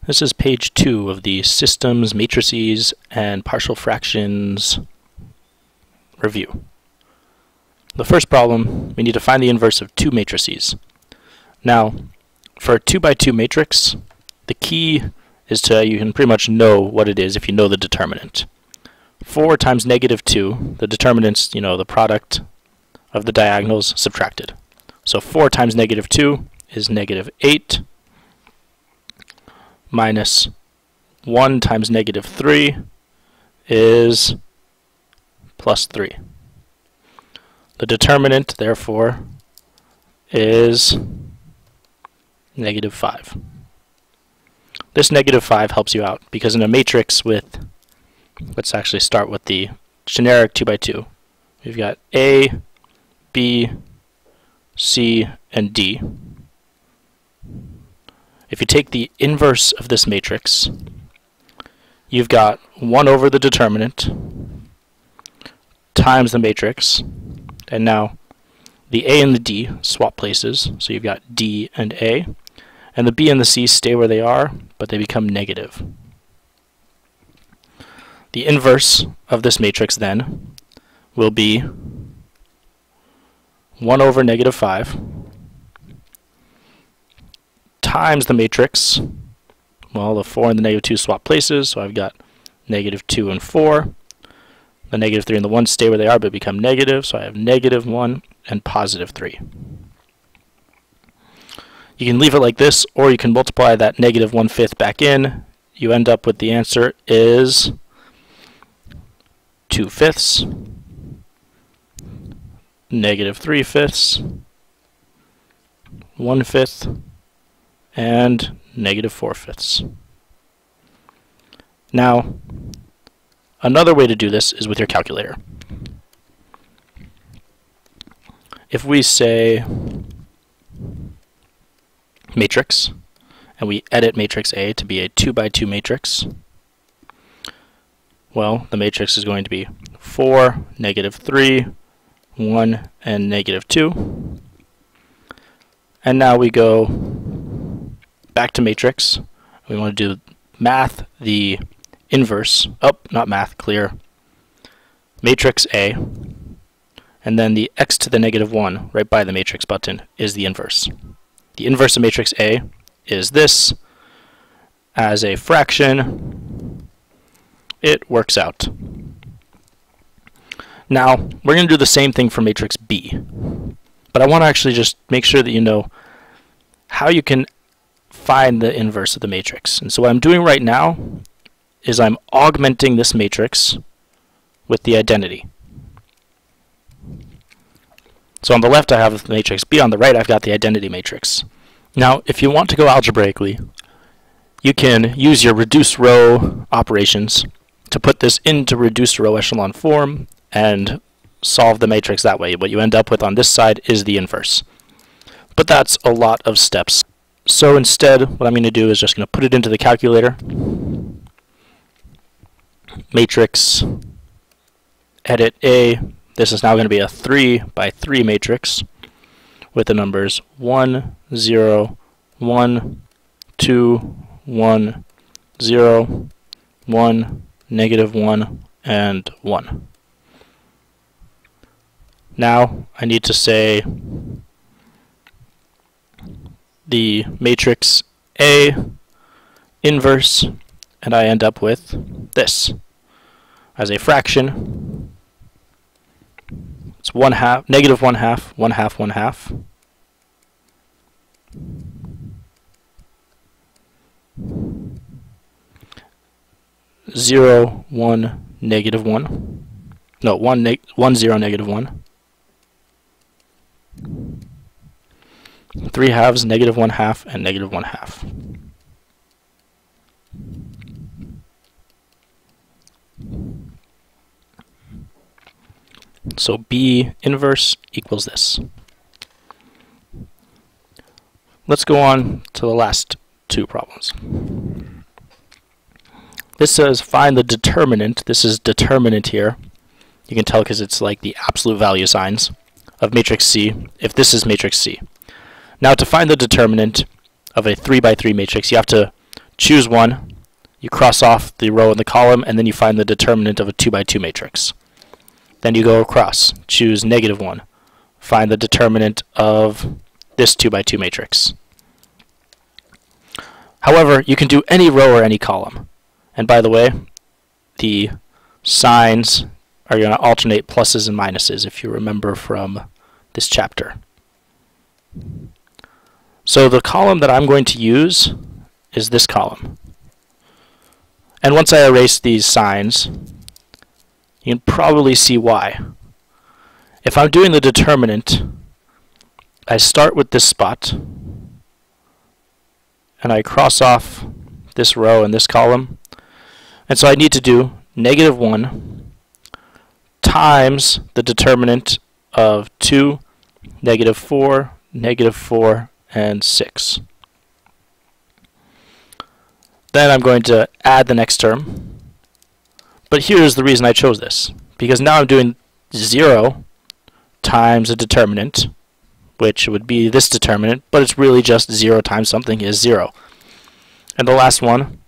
This is page 2 of the Systems, Matrices, and Partial Fractions review. The first problem, we need to find the inverse of two matrices. Now, for a 2x2 matrix, the key is you can pretty much know what it is if you know the determinant. 4 times -2, the determinant's, the product of the diagonals subtracted. So 4 times -2 is -8, minus 1 times -3 is +3. The determinant, therefore, is -5. This -5 helps you out because in a matrix with, let's actually start with the generic 2x2. We've got A, B, C, and D. If you take the inverse of this matrix, you've got 1 over the determinant times the matrix, and now the A and the D swap places, so you've got D and A, and the B and the C stay where they are, but they become negative. The inverse of this matrix then will be 1 over -5 times the matrix. Well, the 4 and the -2 swap places, so I've got -2 and 4. The -3 and the 1 stay where they are but become negative, so I have -1 and +3. You can leave it like this, or you can multiply that -1/5 back in. You end up with the answer is 2/5, -3/5, 1/5, and -4/5. Now, another way to do this is with your calculator. If we say matrix, and we edit matrix A to be a 2x2 matrix, well, the matrix is going to be 4, -3, 1, and -2. And now we go back to matrix. We want to do math the inverse. Oh, not math, clear. Matrix A. And then the x to the -1 right by the matrix button is the inverse. The inverse of matrix A is this. As a fraction, it works out. Now, we're going to do the same thing for matrix B. But I want to actually just make sure that you know how you can find the inverse of the matrix. And so what I'm doing right now is I'm augmenting this matrix with the identity. So on the left I have the matrix B, on the right I've got the identity matrix. Now if you want to go algebraically, you can use your reduced row operations to put this into reduced row echelon form and solve the matrix that way. What you end up with on this side is the inverse. But that's a lot of steps. So instead, what I'm going to do is just going to put it into the calculator. Matrix, edit A. This is now going to be a 3x3 matrix with the numbers 1, 0, 1, 2, 1, 0, 1, -1, and 1. Now I need to say the matrix A inverse, and I end up with this. As a fraction, it's -1/2, -1/2, 1/2, 1/2. Zero, 1, -1. No, 1, 0, -1. 3 halves, -1/2, and -1/2. So B inverse equals this. Let's go on to the last two problems. This says find the determinant. This is determinant here. You can tell because it's like the absolute value signs of matrix C, if this is matrix C. Now to find the determinant of a 3x3 matrix, you have to choose one, you cross off the row and the column, and then you find the determinant of a 2 by 2 matrix. Then you go across, choose -1, find the determinant of this 2 by 2 matrix. However, you can do any row or any column. And by the way, the signs are going to alternate pluses and minuses, if you remember from this chapter. So the column that I'm going to use is this column. And once I erase these signs, you can probably see why. If I'm doing the determinant, I start with this spot, and I cross off this row and this column. And so I need to do -1 times the determinant of 2, -4, -4, and 6. Then I'm going to add the next term. But here's the reason I chose this. Because now I'm doing 0 times a determinant, which would be this determinant, but it's really just 0 times something is 0. And the last one,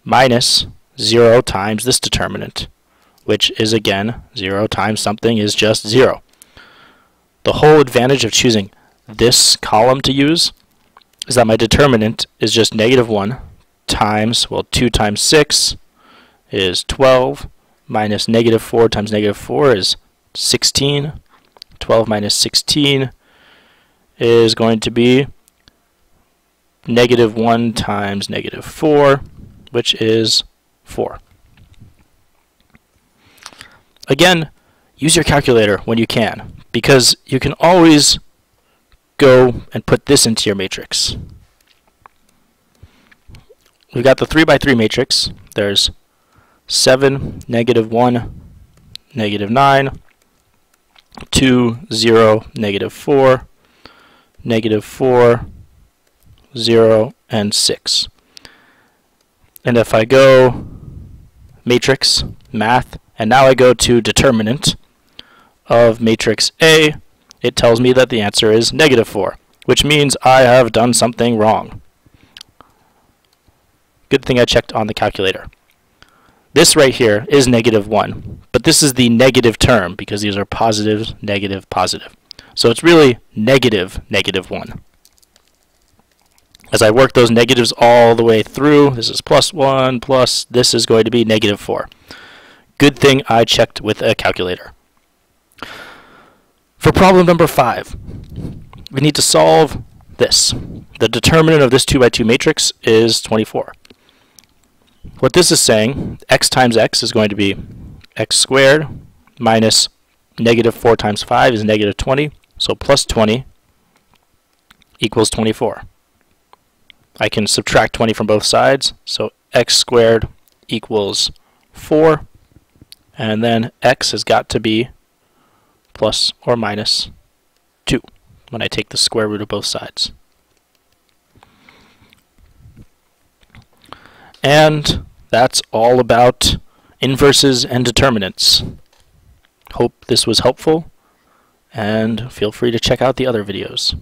minus 0 times this determinant, which is again 0 times something is just 0. The whole advantage of choosing this column to use is that my determinant is just -1 times, well, 2 times 6 is 12, minus -4 times -4 is 16. 12 minus 16 is going to be -1 times -4, which is 4. Again, use your calculator when you can, because you can always go and put this into your matrix. We've got the 3 by 3 matrix. There's 7, -1, -9, 2, 0, -4, -4, 0, and 6. And if I go matrix, math, and now I go to determinant of matrix A, it tells me that the answer is -4, which means I have done something wrong. Good thing I checked on the calculator. This right here is -1, but this is the negative term because these are positive, negative, positive. So it's really -1. As I work those negatives all the way through, this is +1 plus this is going to be -4. Good thing I checked with a calculator. For problem number 5, we need to solve this. The determinant of this 2 by 2 matrix is 24. What this is saying, x times x is going to be x squared minus -4 times 5 is -20, so plus 20 equals 24. I can subtract 20 from both sides, so x squared equals 4, and then x has got to be plus or minus 2 when I take the square root of both sides. And that's all about inverses and determinants. Hope this was helpful, and feel free to check out the other videos.